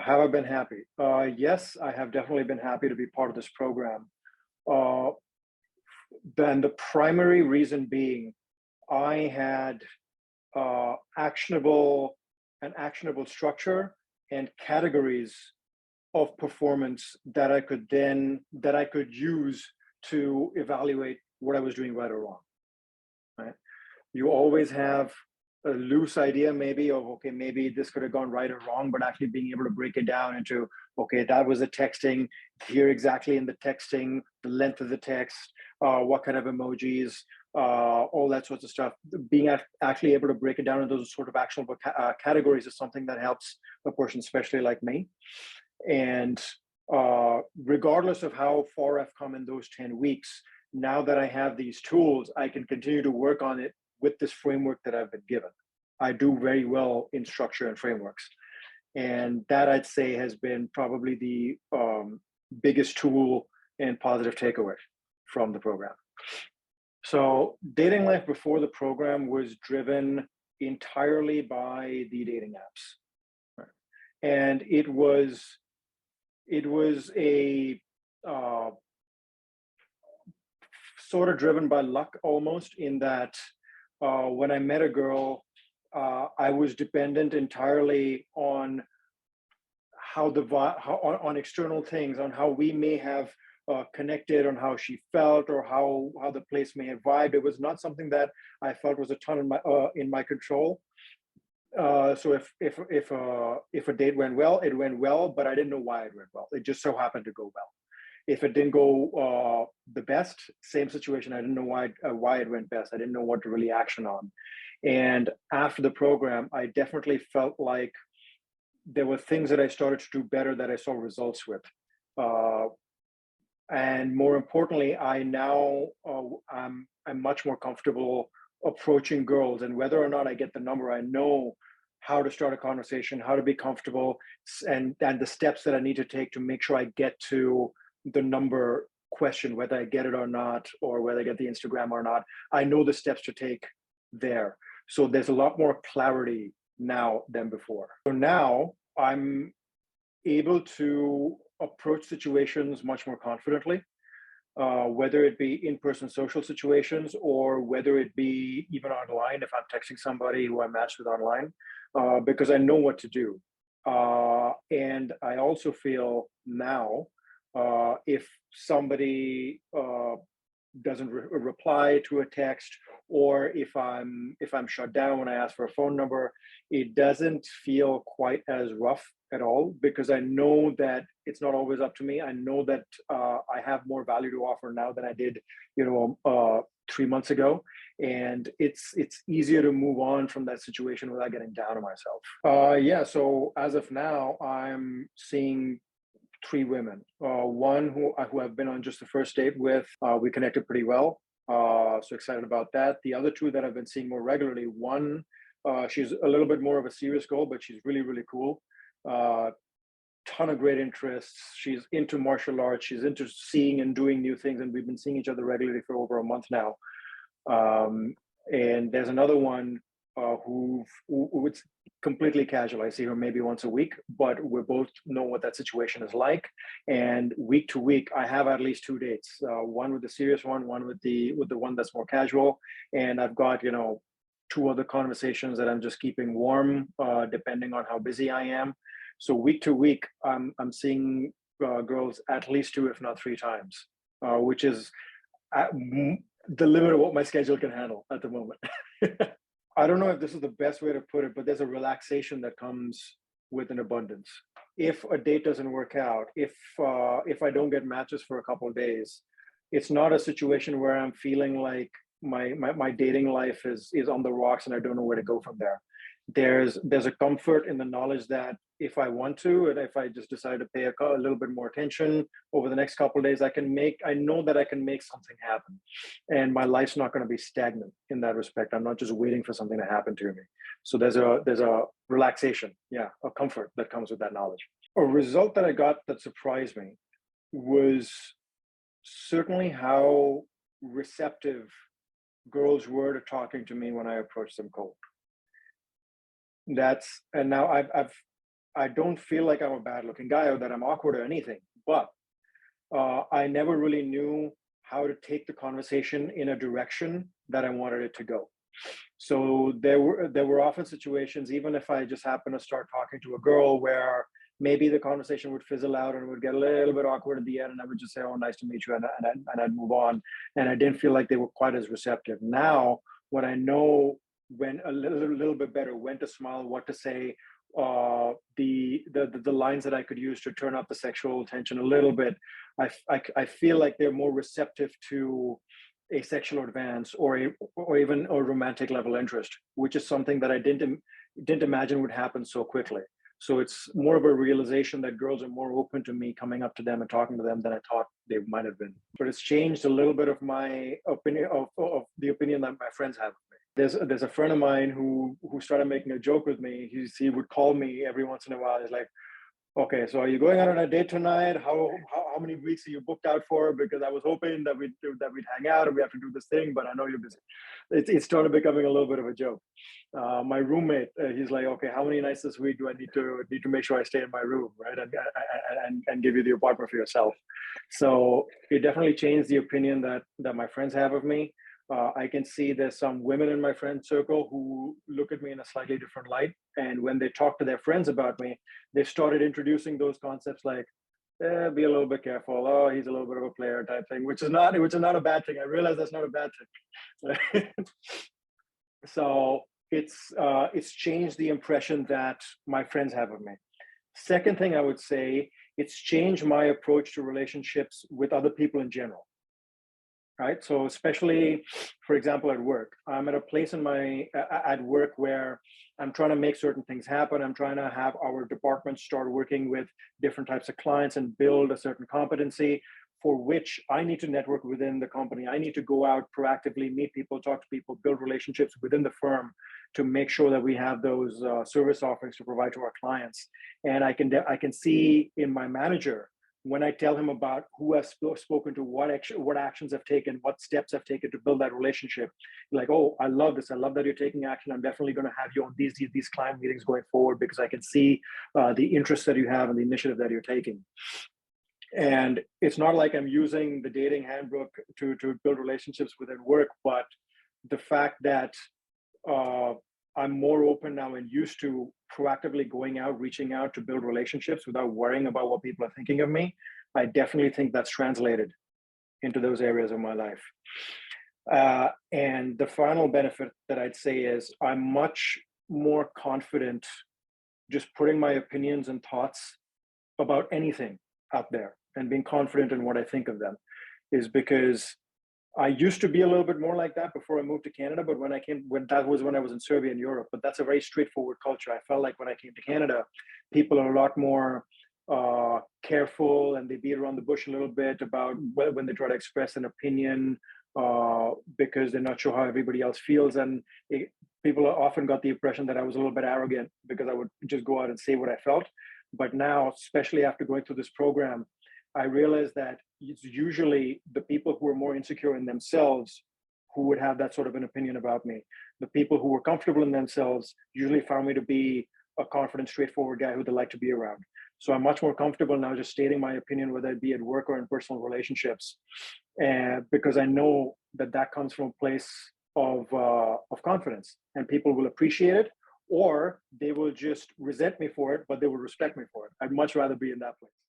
have I been happy? Yes, I have definitely been happy to be part of this program. Uh, then the primary reason being, I had actionable an actionable structure and categories of performance that I could use to evaluate what I was doing right or wrong. Right? You always have a loose idea maybe of, okay, maybe this could have gone right or wrong, but actually being able to break it down into, okay, that was the texting, here exactly in the texting, the length of the text, what kind of emojis, all that sorts of stuff. Being actually able to break it down into those sort of actionable categories is something that helps a person, especially like me. And regardless of how far I've come in those 10 weeks, now that I have these tools, I can continue to work on it with this framework that I've been given. I do very well in structure and frameworks. And that I'd say has been probably the biggest tool and positive takeaway from the program. So dating life before the program was driven entirely by the dating apps. Right? And it was a sort of driven by luck almost, in that when I met a girl, I was dependent entirely on on external things, on how we may have connected, on how she felt, or how the place may have vibed. It was not something that I felt was a ton in my control. So if a date went well, it went well, but I didn't know why it went well. It just so happened to go well. If it didn't go the best, same situation. I didn't know why it went best. I didn't know what to really action on. And after the program, I definitely felt like there were things that I started to do better that I saw results with. Uh, and more importantly, I now I'm much more comfortable approaching girls, and whether or not I get the number, I know how to start a conversation, how to be comfortable, and the steps that I need to take to make sure I get to the number question, whether I get it or not, or whether I get the Instagram or not. I know the steps to take there. So there's a lot more clarity now than before. So now I'm able to approach situations much more confidently, whether it be in-person social situations or whether it be even online if I'm texting somebody who I matched with online, because I know what to do. And I also feel now, if somebody doesn't reply to a text, or if I'm shut down when I ask for a phone number, it doesn't feel quite as rough at all, because I know that it's not always up to me. I know that I have more value to offer now than I did, 3 months ago, and it's easier to move on from that situation without getting down on myself. Yeah. So as of now, I'm seeing three women. One who I've been on just the first date with. We connected pretty well. So excited about that. The other two that I've been seeing more regularly. One, she's a little bit more of a serious girl, but she's really, really cool. Uh, Ton of great interests. She's into martial arts. She's into seeing and doing new things, and we've been seeing each other regularly for over a month now. Um, and there's another one who it's completely casual. I see her maybe once a week, but we both know what that situation is like. And week to week, I have at least two dates. One with the serious one with the one that's more casual, and I've got two other conversations that I'm just keeping warm, depending on how busy I am. So week to week, I'm seeing girls at least two, if not three times, which is at the limit of what my schedule can handle at the moment. I don't know if this is the best way to put it, but there's a relaxation that comes with an abundance. If a date doesn't work out, if I don't get matches for a couple of days, it's not a situation where I'm feeling like my dating life is on the rocks and I don't know where to go from there. There's a comfort in the knowledge that if I want to, and if I just decide to pay a little bit more attention over the next couple of days, I know that I can make something happen, and my life's not going to be stagnant in that respect. I'm not just waiting for something to happen to me. So there's a relaxation, yeah, a comfort that comes with that knowledge. A result that I got that surprised me was certainly how receptive girls were to talking to me when I approached them cold. And now I don't feel like I'm a bad looking guy or that I'm awkward or anything, but I never really knew how to take the conversation in a direction that I wanted it to go. So there were often situations, even if I just happened to start talking to a girl, where maybe the conversation would fizzle out and it would get a little bit awkward at the end, and I would just say, "Oh, nice to meet you," and I'd move on, and I didn't feel like they were quite as receptive. Now, when I know when a little bit better, when to smile, what to say, the lines that I could use to turn up the sexual tension a little bit, I feel like they're more receptive to a sexual advance or even a romantic level interest, which is something that I didn't imagine would happen so quickly. So it's more of a realization that girls are more open to me coming up to them and talking to them than I thought they might have been. But it's changed a little bit of my opinion of the opinion that my friends have of me. There's a friend of mine who started making a joke with me. He would call me every once in a while. He's like, "Okay, so are you going out on a date tonight? How many weeks are you booked out for? Because I was hoping that we'd hang out and we have to do this thing, but I know you're busy." It started becoming a little bit of a joke. My roommate, he's like, "Okay, how many nights this week do I need to make sure I stay in my room, right, and give you the apartment for yourself?" So it definitely changed the opinion that my friends have of me. I can see there's some women in my friend circle who look at me in a slightly different light, and when they talk to their friends about me, they started introducing those concepts like, be a little bit careful. Oh, he's a little bit of a player type thing, which is not a bad thing. I realize that's not a bad thing. So it's changed the impression that my friends have of me. Second thing I would say, it's changed my approach to relationships with other people in general, right? So especially, for example, at work, I'm at a place at work where I'm trying to make certain things happen. I'm trying to have our department start working with different types of clients and build a certain competency for which I need to network within the company. I need to go out proactively, meet people, talk to people, build relationships within the firm to make sure that we have those service offerings to provide to our clients. And I can see in my manager, when I tell him about who I've spoken to, what actions I've taken, what steps I've taken to build that relationship, like, "Oh, I love this. I love that you're taking action. I'm definitely going to have you on these client meetings going forward because I can see the interest that you have and the initiative that you're taking." And it's not like I'm using the dating handbook to build relationships within work, but the fact that uh, I'm more open now and used to proactively going out, reaching out to build relationships without worrying about what people are thinking of me. I definitely think that's translated into those areas of my life. And the final benefit that I'd say is I'm much more confident just putting my opinions and thoughts about anything out there and being confident in what I think of them, is because I used to be a little bit more like that before I moved to Canada, but when I was in Serbia and Europe. But that's a very straightforward culture. I felt like when I came to Canada, people are a lot more careful, and they beat around the bush a little bit about when they try to express an opinion, because they're not sure how everybody else feels. And people often got the impression that I was a little bit arrogant because I would just go out and say what I felt. But now, especially after going through this program, I realized that it's usually the people who are more insecure in themselves who would have that sort of an opinion about me. The people who were comfortable in themselves usually found me to be a confident, straightforward guy who they like to be around. So I'm much more comfortable now just stating my opinion, whether it be at work or in personal relationships, and because I know that that comes from a place of confidence, and people will appreciate it, or they will just resent me for it, but they will respect me for it. I'd much rather be in that place.